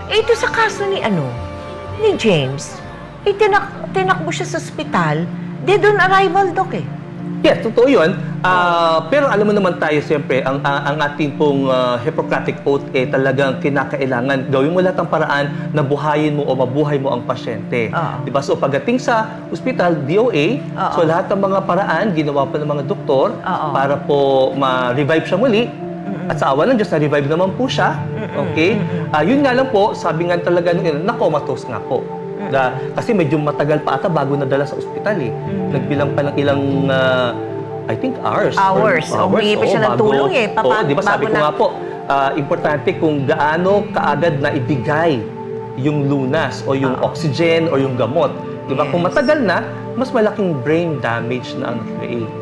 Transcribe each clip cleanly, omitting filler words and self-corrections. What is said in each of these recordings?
Eh, ito sa kaso ni ni James, eh, tinakbo siya sa ospital, dead on arrival, Doc, eh. Yes, totoo yun. Pero alam mo naman tayo, siyempre, ang ating pong Hippocratic Oath, talagang kinakailangan gawin mo lahat ng paraan na buhayin mo o mabuhay mo ang pasyente. Diba? So, pagdating sa ospital, DOA, so lahat ng mga paraan, ginawa pa ng mga doktor para po ma-revive siya muli. At sa awa ng Diyos, na-revive naman po siya. Okay? Yun nga lang po, sabi nga talaga nung na-comatose nga po. Kasi medyo matagal pa ata bago nadala sa ospital eh. Nagbilang pa ng ilang, I think, hours. Humingi pa siya ng tulong eh. Di ba sabi ko nga po, importante kung gaano kaagad na ibigay yung lunas o yung oxygen o yung gamot. Di ba? Kung matagal na, mas malaking brain damage na ang create.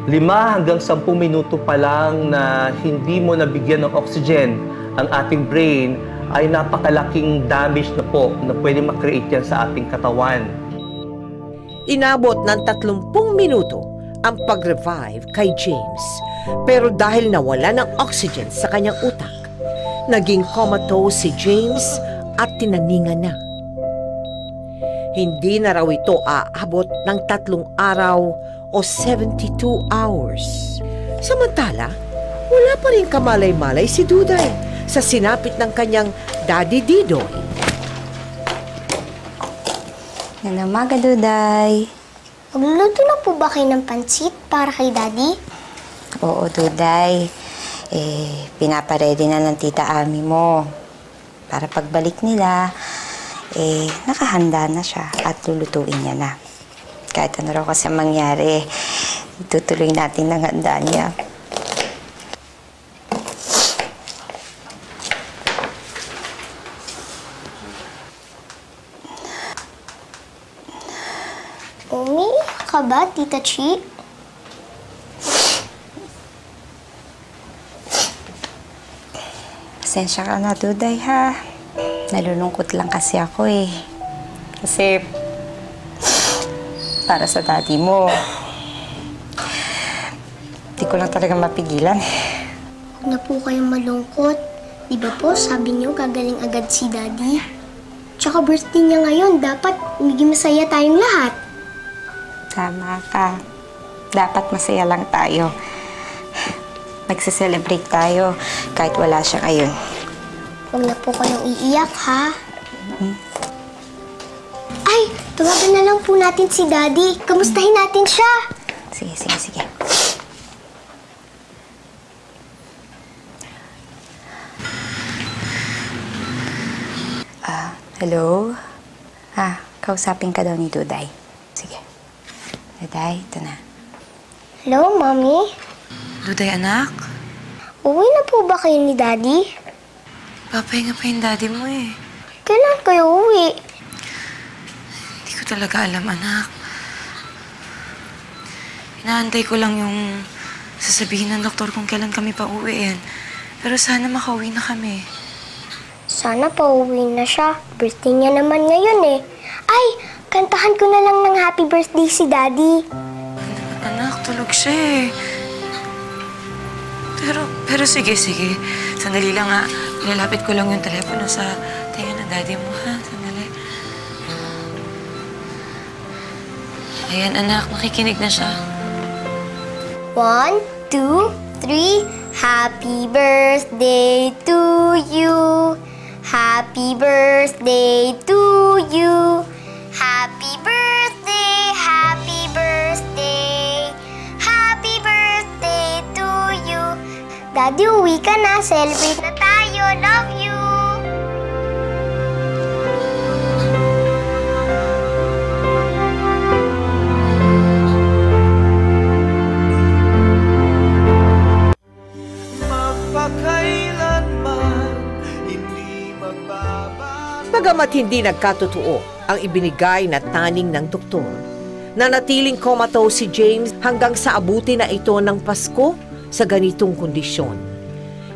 5 hanggang 10 minuto pa lang na hindi mo nabigyan ng oxygen ang ating brain, ay napakalaking damage na po na pwede makreate yan sa ating katawan. Inabot ng 30 minuto ang pag-revive kay James. Pero dahil nawala ng oxygen sa kanyang utak, naging comatose si James at tinaningan na. Hindi na raw ito aabot ng 3 araw o 72 hours. Samantala, wala pa rin kamalay-malay si Duday sa sinapit ng kanyang Daddy Didoy. Umaga, Duday. Magluluto na po ba kayo ng pansit para kay Daddy? Oo, Duday. Pinaparedy na ng Tita Ami mo. Para pagbalik nila, nakahanda na siya at lulutuin niya na. Kahit ano raw kasi mangyari, itutuloy natin ang handa niya. Ka ba, Tita Chi? Pasensya ka na, Duday, ha? Nalulungkot lang kasi ako, eh. Kasi, para sa daddy mo, di ko lang talaga mapigilan. Huwag na po kayong malungkot. Di ba po, sabi niyo, gagaling agad si Daddy? Tsaka birthday niya ngayon, dapat maging masaya tayong lahat. Tama ka. Dapat masaya lang tayo. Magse-celebrate tayo kahit wala siya ngayon. Huwag na po kayong iiyak, ha? Ay, tawagan na lang po natin si Daddy. Kamustahin natin siya. Sige. Hello? Kausapin ka daw ni Duday. Sige. Duday, ito na. Hello, Mommy? Duday, anak? Uwi na po ba kayo ni Daddy? Papahinga pa yung daddy mo eh. Kailan kayo uwi? Hindi ko talaga alam, anak. Inaantay ko lang yung sasabihin ng doktor kung kailan kami pa uwiin. Pero sana makauwi na kami. Sana pauwi na siya. Birthday niya naman ngayon eh. Ay, kantahan ko na lang ng happy birthday si Daddy. Anak, tulog siya eh. Pero sige. Sandali lang nga. Nilalapit ko lang yung telepono sa tenga ng daddy mo, ha? Sandali. Ayan, anak. Makikinig na siya. 1, 2, 3. Happy birthday to you. Happy birthday to you. Happy birthday, happy birthday. Happy birthday to you. Daddy, uwi ka na. Celebrate na tayo. Love you. Bagamat hindi nagkatotoo ang ibinigay na taning ng doktor, nanatiling comatose si James hanggang sa abuti na ito ng Pasko sa ganitong kondisyon.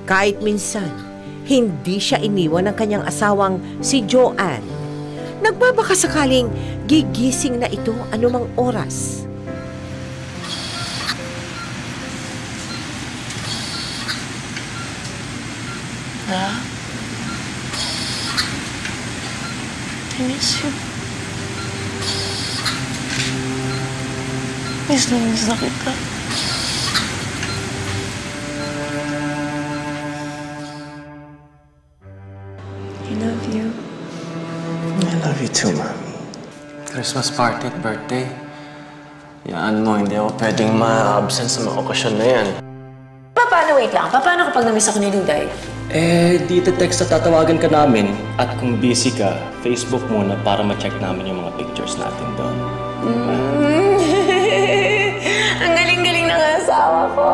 Kahit minsan, hindi siya iniwan ng kanyang asawang si Joanne. Nagbabaka sakaling gigising na ito anumang oras. I miss you. Miss na kita. I love you. I love you too, Mami. Christmas party at birthday. Yan mo, hindi ako pwedeng ma-absent sa mga okasyon na yan. Paano, wait lang. Paano kapag na-miss ako ni Duday? Dito text na tatawagan ka namin at kung busy ka, Facebook muna para ma-check namin yung mga pictures natin doon. Ang galing-galing ng asawa ko.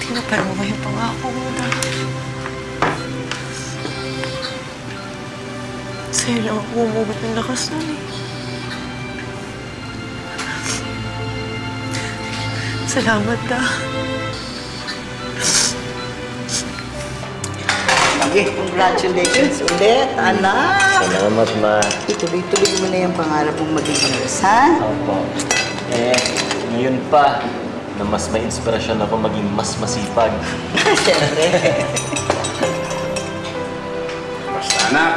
Tinaparo mo yung pangako mo na. Sa'yo lang ako umugot ng lakas nun eh. Salamat ka. Okay, congratulations ulit, anak. Salamat, Ma. Ituloy-tuloy mo na yung pangarap mong maging nurse, ha? Opo. Ngayon pa, na mas may inspirasyon ako maging mas masipag. Siyempre. Basta anak,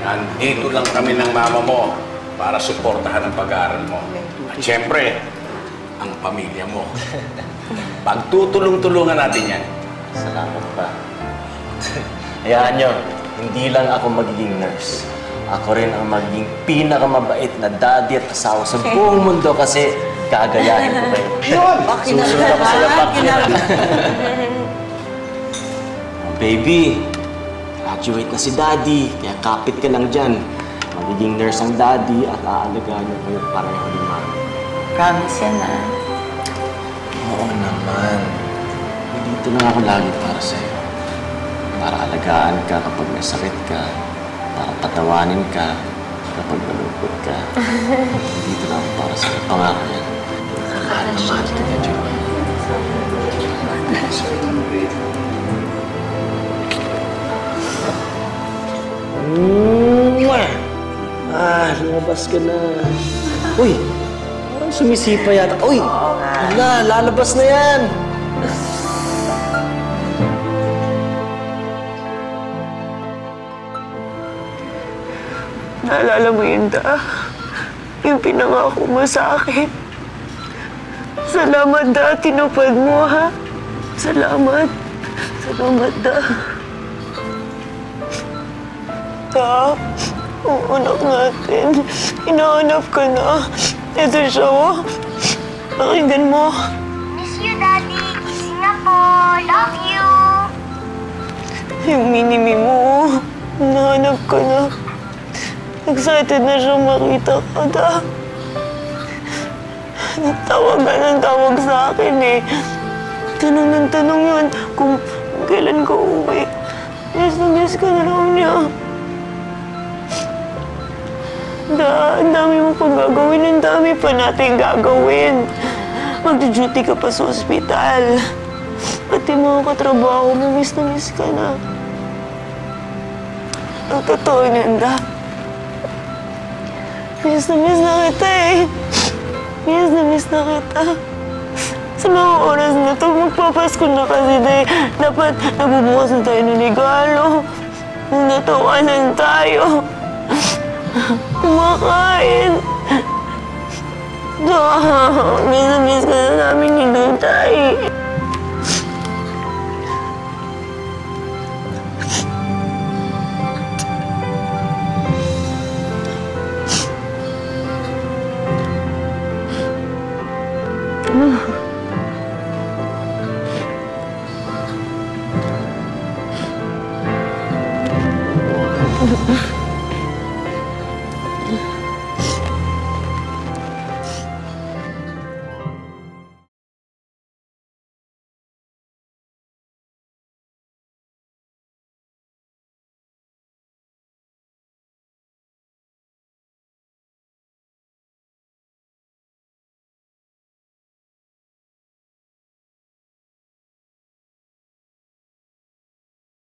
nandito lang kami ng mama mo para suportahan ang pag-aaral mo. At siyempre, ang pamilya mo. Pagtutulong-tulungan natin yan. Salamat pa. Hayaan nyo, hindi lang ako magiging nurse. Ako rin ang magiging pinakamabait na daddy at asawa sa buong mundo kasi gagayahin ko kayo. Yun! Susunod ako sa yapak. Baby, graduate na si daddy, kaya kapit ka lang dyan. Magiging nurse ang daddy at aalagaan niyo kayo pareho ni Mami. Promise yan, ah. Oo naman. Dito lang ako lagi para sa'yo. Para alagaan ka kapag may sakit ka. Para patawanin ka kapag malungkot ka. Dito lang ako para sa'yo. Pangako yan. Mahal na mahal ka niya, Joey. Lumabas ka na. Uy! Parang sumisipa yata. Uy! Wala, lalabas na yan! Naalala mo yun, Da? Yung pinangako mo sa akin. Salamat, Da. Tinupad mo, ha? Salamat. Salamat, Da. Da, ang anak natin. Hinahanap ka na. Ito siya, oh. Pakinggan mo. Miss you, Daddy. Kissing na po. Love you. Yung mini-me mo, hinahanap ka na. Excited na siya makita ka, Da. Nagtawag sa akin eh. Tanong ng tanong yun kung kailan ka uwi. Miss na miss ka na raw niya. Da, ang dami mo pang gagawin. Ang dami pa natin gagawin. Magdu-duty ka pa sa ospital. Pati mga katrabaho mo, miss na miss ka na. Ang totoo niyan, Da. Miss na kita eh. Miss na kita. Sa mga oras na to, magpapasko na kasi dahil dapat nabubukas na tayo ng regalo. Natawanan tayo. Kumakain. Miss ka na namin ni Duday.